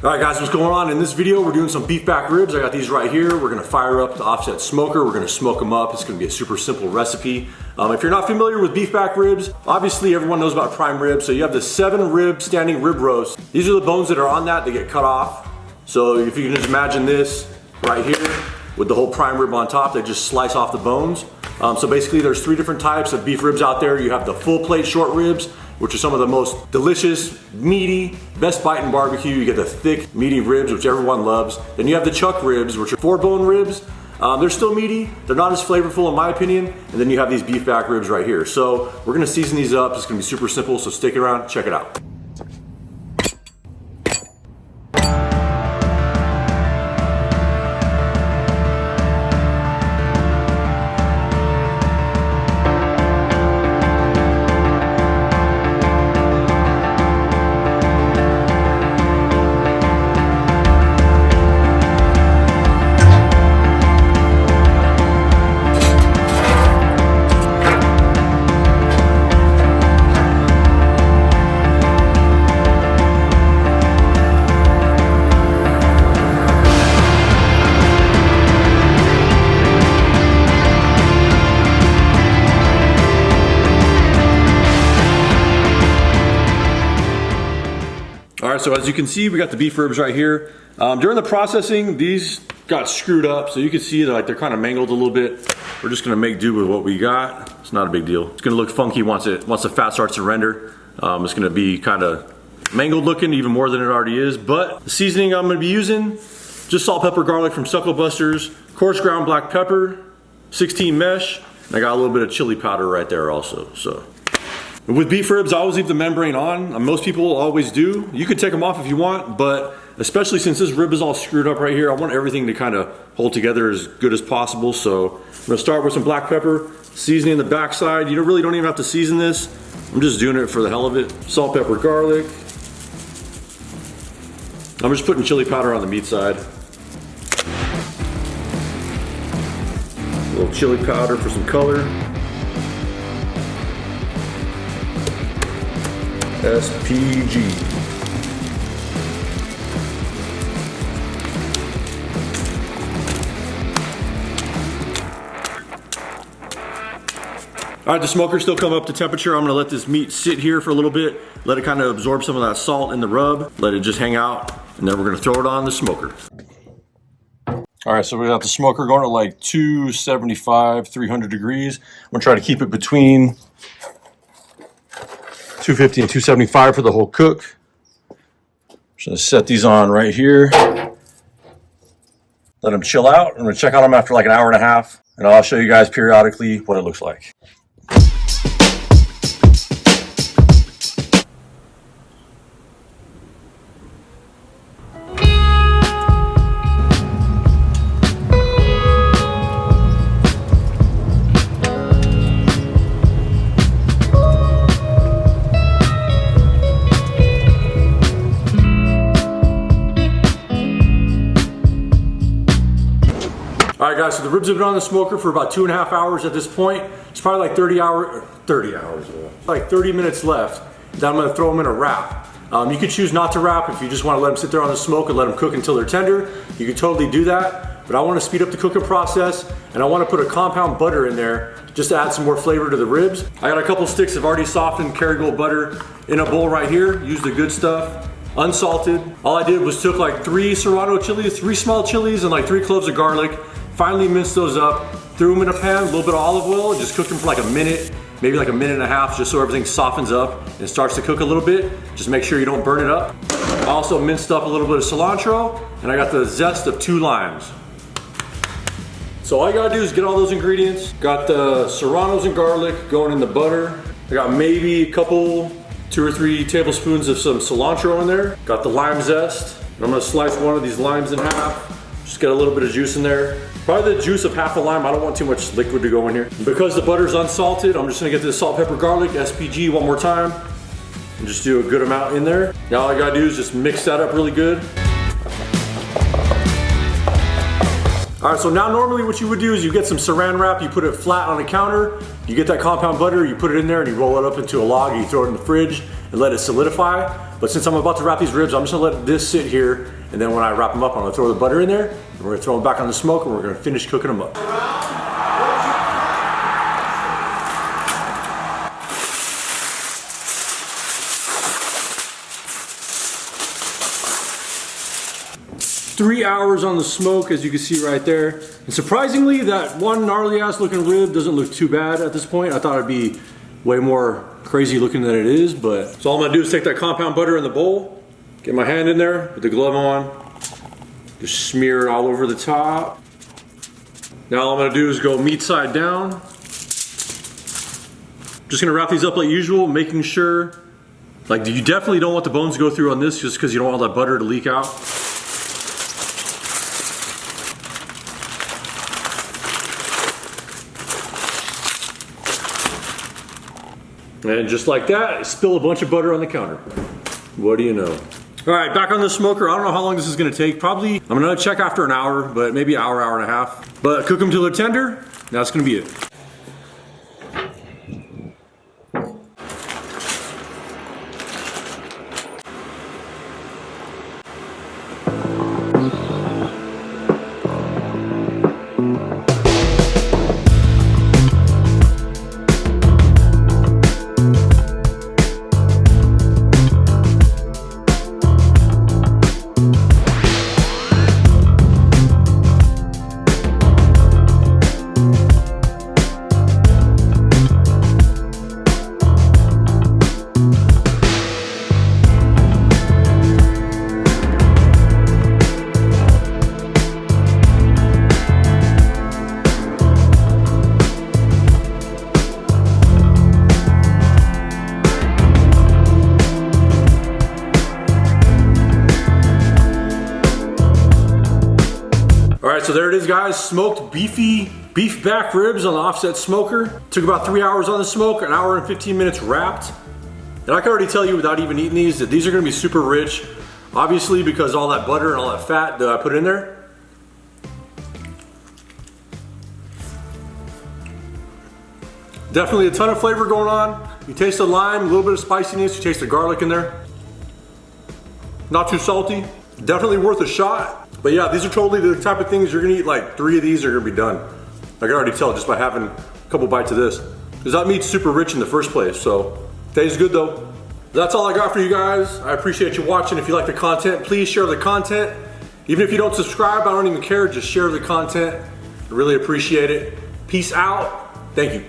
Alright guys, what's going on? In this video we're doing some beef back ribs. I got these right here. We're going to fire up the offset smoker. We're going to smoke them up. It's going to be a super simple recipe. If you're not familiar with beef back ribs, obviously everyone knows about prime rib. So you have the 7 rib standing rib roast. These are the bones that are on that. They get cut off. So if you can just imagine this right here with the whole prime rib on top, they just slice off the bones. So basically there's 3 different types of beef ribs out there. You have the full plate short ribs, which are some of the most delicious, meaty, best bite in barbecue. You get the thick, meaty ribs, which everyone loves. Then you have the chuck ribs, which are 4-bone ribs. They're still meaty. They're not as flavorful in my opinion. And then you have these beef back ribs right here. So we're gonna season these up. It's gonna be super simple, so stick around, check it out. All right, so as you can see, we got the beef ribs right here. During the processing, these got screwed up, so you can see they're kind of mangled a little bit. We're just gonna make do with what we got. It's not a big deal. It's gonna look funky once the fat starts to render. It's gonna be kind of mangled looking, even more than it already is. But the seasoning I'm gonna be using, just salt, pepper, garlic from Suckle Busters, coarse ground black pepper, 16 mesh, and I got a little bit of chili powder right there also. So. With beef ribs, I always leave the membrane on. Most people always do. You could take them off if you want, but especially since this rib is all screwed up right here, I want everything to kind of hold together as good as possible. So I'm gonna start with some black pepper, seasoning the backside. You really don't even have to season this. I'm just doing it for the hell of it. Salt, pepper, garlic. I'm just putting chili powder on the meat side. A little chili powder for some color. SPG. All right, the smoker's still come up to temperature. I'm gonna let this meat sit here for a little bit, let it kind of absorb some of that salt in the rub, let it just hang out, and then we're gonna throw it on the smoker. All right, so we got the smoker going at like 275, 300 degrees. I'm gonna try to keep it between 250 and 275 for the whole cook. Just gonna set these on right here. Let them chill out. I'm gonna check on them after like an hour and a half, and I'll show you guys periodically what it looks like. All right guys, so the ribs have been on the smoker for about 2.5 hours at this point. It's probably like 30 minutes left. Then I'm gonna throw them in a wrap. You could choose not to wrap if you just wanna let them sit there on the smoke and let them cook until they're tender. You could totally do that, but I wanna speed up the cooking process and I wanna put a compound butter in there just to add some more flavor to the ribs. I got a couple sticks of already softened Kerrygold butter in a bowl right here. Use the good stuff, unsalted. All I did was took like 3 serrano chilies, 3 small chilies, and like 3 cloves of garlic. Finally minced those up, threw them in a pan, a little bit of olive oil, and just cooked them for like a minute, maybe like a minute and a half, just so everything softens up and starts to cook a little bit. Just make sure you don't burn it up. I also minced up a little bit of cilantro, and I got the zest of 2 limes. So all you gotta do is get all those ingredients. Got the serranos and garlic going in the butter. I got maybe a couple, 2 or 3 tablespoons of some cilantro in there. Got the lime zest. And I'm gonna slice one of these limes in half. Just get a little bit of juice in there. Probably the juice of half a lime. I don't want too much liquid to go in here. Because the butter's unsalted, I'm just gonna get this salt, pepper, garlic, SPG one more time. And just do a good amount in there. Now all I gotta do is just mix that up really good. All right, so now normally what you would do is you get some saran wrap, you put it flat on the counter, you get that compound butter, you put it in there and you roll it up into a log, you throw it in the fridge and let it solidify. But since I'm about to wrap these ribs, I'm just gonna let this sit here, and then when I wrap them up, I'm gonna throw the butter in there, and we're gonna throw them back on the smoke, and we're gonna finish cooking them up. 3 hours on the smoke, as you can see right there. And surprisingly, that one gnarly ass looking rib doesn't look too bad at this point. I thought it'd be way more crazy looking than it is, but. So all I'm gonna do is take that compound butter in the bowl, get my hand in there with the glove on, just smear it all over the top. Now all I'm gonna do is go meat side down. Just gonna wrap these up like usual, making sure, like you definitely don't want the bones to go through on this just because you don't want all that butter to leak out. And just like that, spill a bunch of butter on the counter. What do you know? All right, back on the smoker. I don't know how long this is gonna take. Probably, I'm gonna check after an hour, but maybe an hour, hour and a half. But cook them till they're tender. That's gonna be it. All right, so there it is, guys. Smoked beefy beef back ribs on the offset smoker. Took about 3 hours on the smoke, an hour and 15 minutes wrapped. And I can already tell you without even eating these that these are gonna be super rich. Obviously, because all that butter and all that fat that I put in there. Definitely a ton of flavor going on. You taste the lime, a little bit of spiciness, you taste the garlic in there. Not too salty. Definitely worth a shot. But yeah, these are totally the type of things you're gonna eat, like 3 of these are gonna be done. I can already tell just by having a couple bites of this. Because that meat's super rich in the first place, so tastes good though. That's all I got for you guys. I appreciate you watching. If you like the content, please share the content. Even if you don't subscribe, I don't even care, just share the content. I really appreciate it. Peace out, thank you.